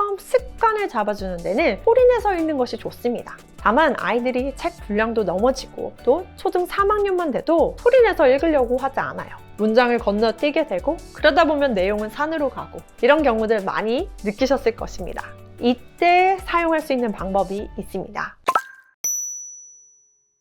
처음 습관을 잡아주는 데는 소리내서 읽는 것이 좋습니다. 다만 아이들이 책 분량도 넘어지고 또 초등 3학년만 돼도 소리내서 읽으려고 하지 않아요. 문장을 건너뛰게 되고 그러다 보면 내용은 산으로 가고 이런 경우들 많이 느끼셨을 것입니다. 이때 사용할 수 있는 방법이 있습니다.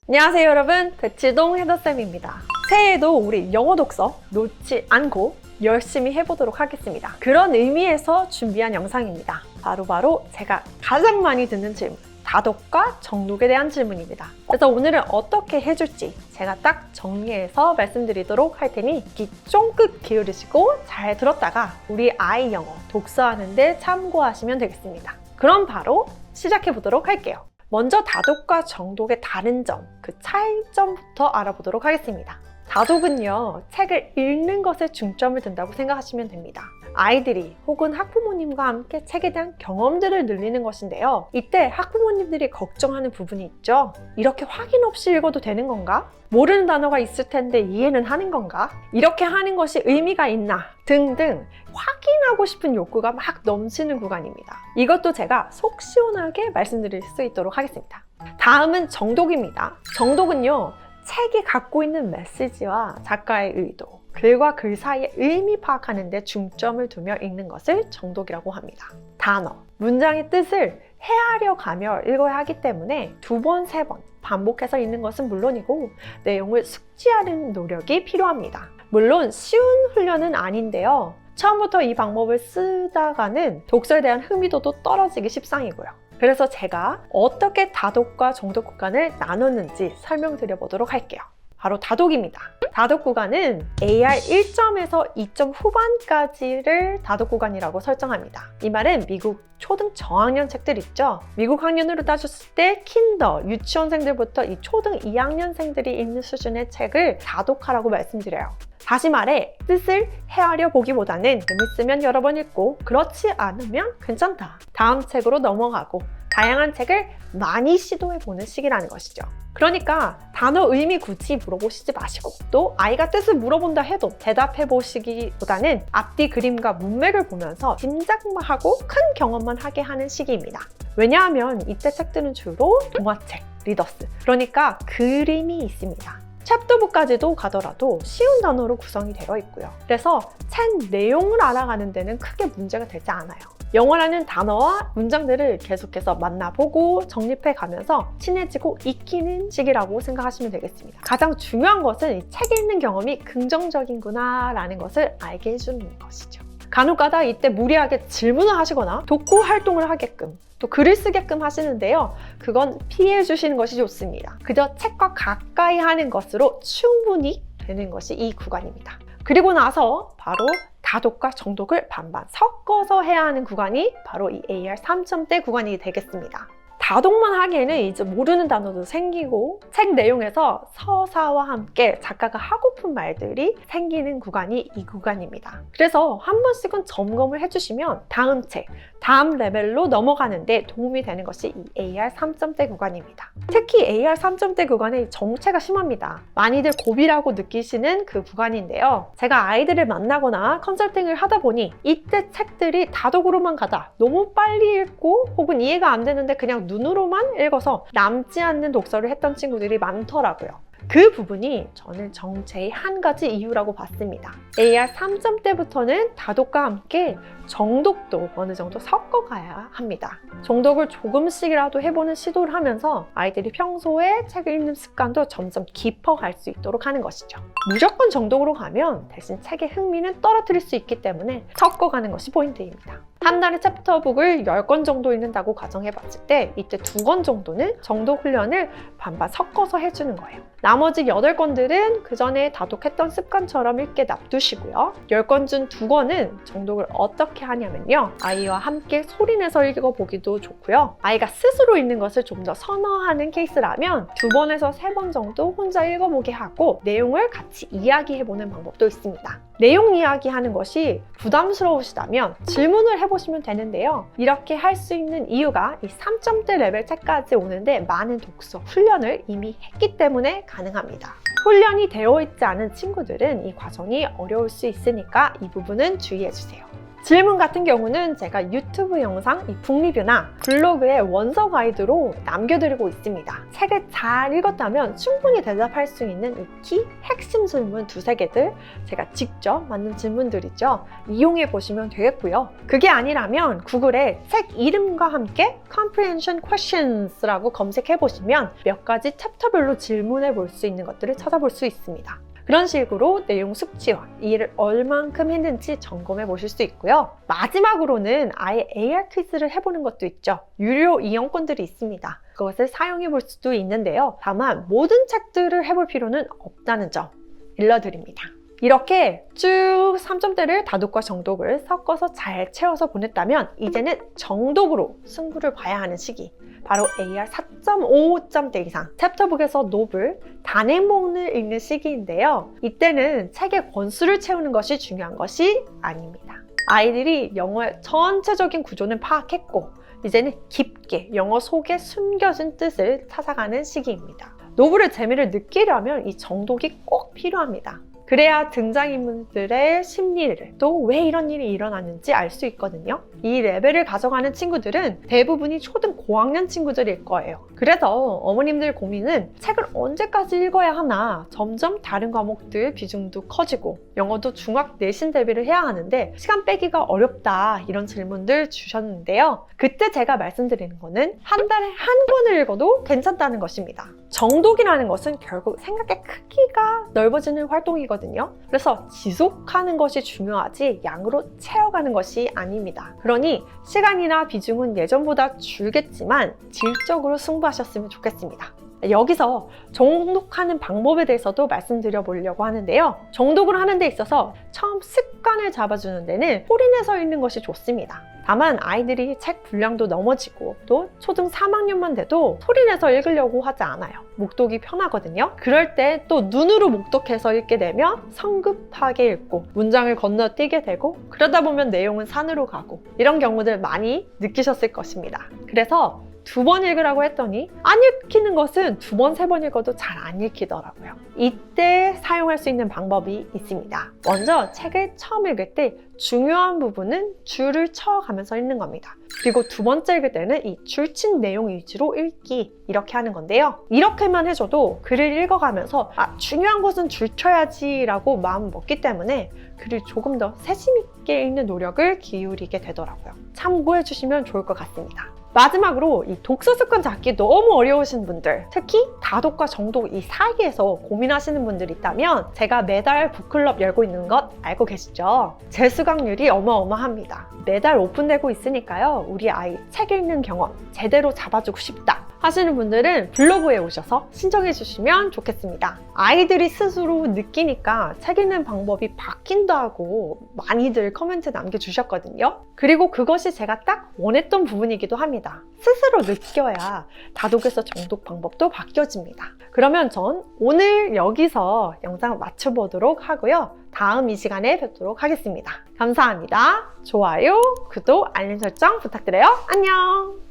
안녕하세요 여러분, 대치동 헤더쌤입니다. 새해에도 우리 영어 독서 놓지 않고 열심히 해보도록 하겠습니다. 그런 의미에서 준비한 영상입니다. 바로 제가 가장 많이 듣는 질문, 다독과 정독에 대한 질문입니다. 그래서 오늘은 어떻게 해줄지 제가 딱 정리해서 말씀드리도록 할 테니 귀 쫑긋 기울이시고 잘 들었다가 우리 아이 영어 독서하는데 참고하시면 되겠습니다. 그럼 바로 시작해 보도록 할게요. 먼저 다독과 정독의 다른 점, 그 차이점부터 알아보도록 하겠습니다. 다독은요, 책을 읽는 것에 중점을 둔다고 생각하시면 됩니다. 아이들이 혹은 학부모님과 함께 책에 대한 경험들을 늘리는 것인데요. 이때 학부모님들이 걱정하는 부분이 있죠. 이렇게 확인 없이 읽어도 되는 건가? 모르는 단어가 있을 텐데 이해는 하는 건가? 이렇게 하는 것이 의미가 있나? 등등 확인하고 싶은 욕구가 막 넘치는 구간입니다. 이것도 제가 속 시원하게 말씀드릴 수 있도록 하겠습니다. 다음은 정독입니다. 정독은요, 책이 갖고 있는 메시지와 작가의 의도, 글과 글 사이의 의미 파악하는 데 중점을 두며 읽는 것을 정독이라고 합니다. 단어, 문장의 뜻을 헤아려 가며 읽어야 하기 때문에 2번, 3번 반복해서 읽는 것은 물론이고 내용을 숙지하는 노력이 필요합니다. 물론 쉬운 훈련은 아닌데요. 처음부터 이 방법을 쓰다가는 독서에 대한 흥미도도 떨어지기 십상이고요. 그래서 제가 어떻게 다독과 정독 구간을 나눴는지 설명드려 보도록 할게요. 바로 다독입니다. 다독 구간은 AR 1점에서 2점 후반까지를 다독 구간이라고 설정합니다. 이 말은 미국 초등 저학년 책들 있죠? 미국 학년으로 따졌을 때 킨더, 유치원생들부터 이 초등 2학년생들이 읽는 수준의 책을 다독하라고 말씀드려요. 다시 말해 뜻을 헤아려 보기보다는 재밌으면 여러 번 읽고 그렇지 않으면 괜찮다. 다음 책으로 넘어가고 다양한 책을 많이 시도해보는 시기라는 것이죠. 그러니까 단어 의미 굳이 물어보시지 마시고 또 아이가 뜻을 물어본다 해도 대답해보시기보다는 앞뒤 그림과 문맥을 보면서 짐작만 하고 큰 경험만 하게 하는 시기입니다. 왜냐하면 이때 책들은 주로 동화책, 리더스, 그러니까 그림이 있습니다. 챕터부까지도 가더라도 쉬운 단어로 구성이 되어 있고요. 그래서 책 내용을 알아가는 데는 크게 문제가 되지 않아요. 영어라는 단어와 문장들을 계속해서 만나보고 정립해 가면서 친해지고 익히는 시기라고 생각하시면 되겠습니다. 가장 중요한 것은 이 책 읽는 경험이 긍정적인구나 라는 것을 알게 해주는 것이죠. 간혹가다 이때 무리하게 질문을 하시거나 독후 활동을 하게끔 또 글을 쓰게끔 하시는데요. 그건 피해 주시는 것이 좋습니다. 그저 책과 가까이 하는 것으로 충분히 되는 것이 이 구간입니다. 그리고 나서 바로 다독과 정독을 반반 섞어서 해야 하는 구간이 바로 이 AR 3점대 구간이 되겠습니다. 다독만 하기에는 이제 모르는 단어도 생기고 책 내용에서 서사와 함께 작가가 하고픈 말들이 생기는 구간이 이 구간입니다. 그래서 한 번씩은 점검을 해주시면 다음 책, 다음 레벨로 넘어가는데 도움이 되는 것이 이 AR 3점대 구간입니다. 특히 AR 3점대 구간의 정체가 심합니다. 많이들 고비라고 느끼시는 그 구간인데요. 제가 아이들을 만나거나 컨설팅을 하다 보니 이때 책들이 다독으로만 가다 너무 빨리 읽고 혹은 이해가 안 되는데 그냥 눈으로만 읽어서 남지 않는 독서를 했던 친구들이 많더라고요. 그 부분이 저는 정체의 한 가지 이유라고 봤습니다. AR 3점대부터는 다독과 함께 정독도 어느 정도 섞어가야 합니다. 정독을 조금씩이라도 해보는 시도를 하면서 아이들이 평소에 책을 읽는 습관도 점점 깊어갈 수 있도록 하는 것이죠. 무조건 정독으로 가면 대신 책의 흥미는 떨어뜨릴 수 있기 때문에 섞어가는 것이 포인트입니다. 한 달에 챕터북을 10권 정도 읽는다고 가정해봤을 때 이때 2권 정도는 정독 훈련을 반반 섞어서 해주는 거예요. 나머지 8권들은 그 전에 다독했던 습관처럼 읽게 놔두시고요. 10권 중 2권은 정독을 어떻게 하냐면요. 아이와 함께 소리내서 읽어보기도 좋고요. 아이가 스스로 읽는 것을 좀 더 선호하는 케이스라면 2번에서 3번 정도 혼자 읽어보게 하고 내용을 같이 이야기해보는 방법도 있습니다. 내용 이야기하는 것이 부담스러우시다면 질문을 해보시면 되는데요. 이렇게 할 수 있는 이유가 이 3점대 레벨 책까지 오는데 많은 독서 훈련을 이미 했기 때문에 가능합니다. 훈련이 되어 있지 않은 친구들은 이 과정이 어려울 수 있으니까 이 부분은 주의해 주세요. 질문 같은 경우는 제가 유튜브 영상, 이 북리뷰나 블로그에 원서 가이드로 남겨드리고 있습니다. 책을 잘 읽었다면 충분히 대답할 수 있는 이 키 핵심 질문 두세 개들 제가 직접 만든 질문들이죠. 이용해 보시면 되겠고요. 그게 아니라면 구글에 책 이름과 함께 Comprehension Questions라고 검색해 보시면 몇 가지 챕터별로 질문해 볼 수 있는 것들을 찾아볼 수 있습니다. 그런 식으로 내용 숙지와 이해를 얼만큼 했는지 점검해 보실 수 있고요. 마지막으로는 아예 AR 퀴즈를 해보는 것도 있죠. 유료 이용권들이 있습니다. 그것을 사용해 볼 수도 있는데요. 다만 모든 책들을 해볼 필요는 없다는 점 일러드립니다. 이렇게 쭉 3점대를 다독과 정독을 섞어서 잘 채워서 보냈다면 이제는 정독으로 승부를 봐야 하는 시기, 바로 AR 4.5점대 이상 챕터북에서 노블, 단행본을 읽는 시기인데요. 이때는 책의 권수를 채우는 것이 중요한 것이 아닙니다. 아이들이 영어의 전체적인 구조는 파악했고 이제는 깊게 영어 속에 숨겨진 뜻을 찾아가는 시기입니다. 노블의 재미를 느끼려면 이 정독이 꼭 필요합니다. 그래야 등장인물들의 심리를, 또 왜 이런 일이 일어났는지 알 수 있거든요. 이 레벨을 가져가는 친구들은 대부분이 초등 고학년 친구들일 거예요. 그래서 어머님들 고민은 책을 언제까지 읽어야 하나, 점점 다른 과목들 비중도 커지고 영어도 중학 내신 대비를 해야 하는데 시간 빼기가 어렵다, 이런 질문들 주셨는데요. 그때 제가 말씀드리는 거는 한 달에 한 권을 읽어도 괜찮다는 것입니다. 정독이라는 것은 결국 생각의 크기가 넓어지는 활동이거든요. 그래서 지속하는 것이 중요하지 양으로 채워가는 것이 아닙니다. 그러니 시간이나 비중은 예전보다 줄겠지만 질적으로 승부하셨으면 좋겠습니다. 여기서 정독하는 방법에 대해서도 말씀드려 보려고 하는데요. 정독을 하는 데 있어서 처음 습관을 잡아주는 데는 소리내서 읽는 것이 좋습니다. 다만 아이들이 책 분량도 넘어지고 또 초등 3학년만 돼도 소리내서 읽으려고 하지 않아요. 목독이 편하거든요. 그럴 때 또 눈으로 목독해서 읽게 되면 성급하게 읽고 문장을 건너뛰게 되고 그러다 보면 내용은 산으로 가고 이런 경우들 많이 느끼셨을 것입니다. 그래서 2번 읽으라고 했더니 안 읽히는 것은 2번, 3번 읽어도 잘 안 읽히더라고요. 이때 사용할 수 있는 방법이 있습니다. 먼저 책을 처음 읽을 때 중요한 부분은 줄을 쳐가면서 읽는 겁니다. 그리고 두 번째 읽을 때는 이 줄친 내용 위주로 읽기, 이렇게 하는 건데요. 이렇게만 해줘도 글을 읽어가면서 중요한 것은 줄 쳐야지 라고 마음 먹기 때문에 글을 조금 더 세심 있게 읽는 노력을 기울이게 되더라고요. 참고해 주시면 좋을 것 같습니다. 마지막으로 이 독서 습관 잡기 너무 어려우신 분들, 특히 다독과 정독 이 사이에서 고민하시는 분들이 있다면 제가 매달 북클럽 열고 있는 것 알고 계시죠? 재수강률이 어마어마합니다. 매달 오픈되고 있으니까요. 우리 아이 책 읽는 경험 제대로 잡아주고 싶다 하시는 분들은 블로그에 오셔서 신청해 주시면 좋겠습니다. 아이들이 스스로 느끼니까 책 읽는 방법이 바뀐다고 많이들 코멘트 남겨주셨거든요. 그리고 그것이 제가 딱 원했던 부분이기도 합니다. 스스로 느껴야 다독에서 정독 방법도 바뀌어집니다. 그러면 전 오늘 여기서 영상 마쳐보도록 하고요. 다음 이 시간에 뵙도록 하겠습니다. 감사합니다. 좋아요, 구독, 알림 설정 부탁드려요. 안녕!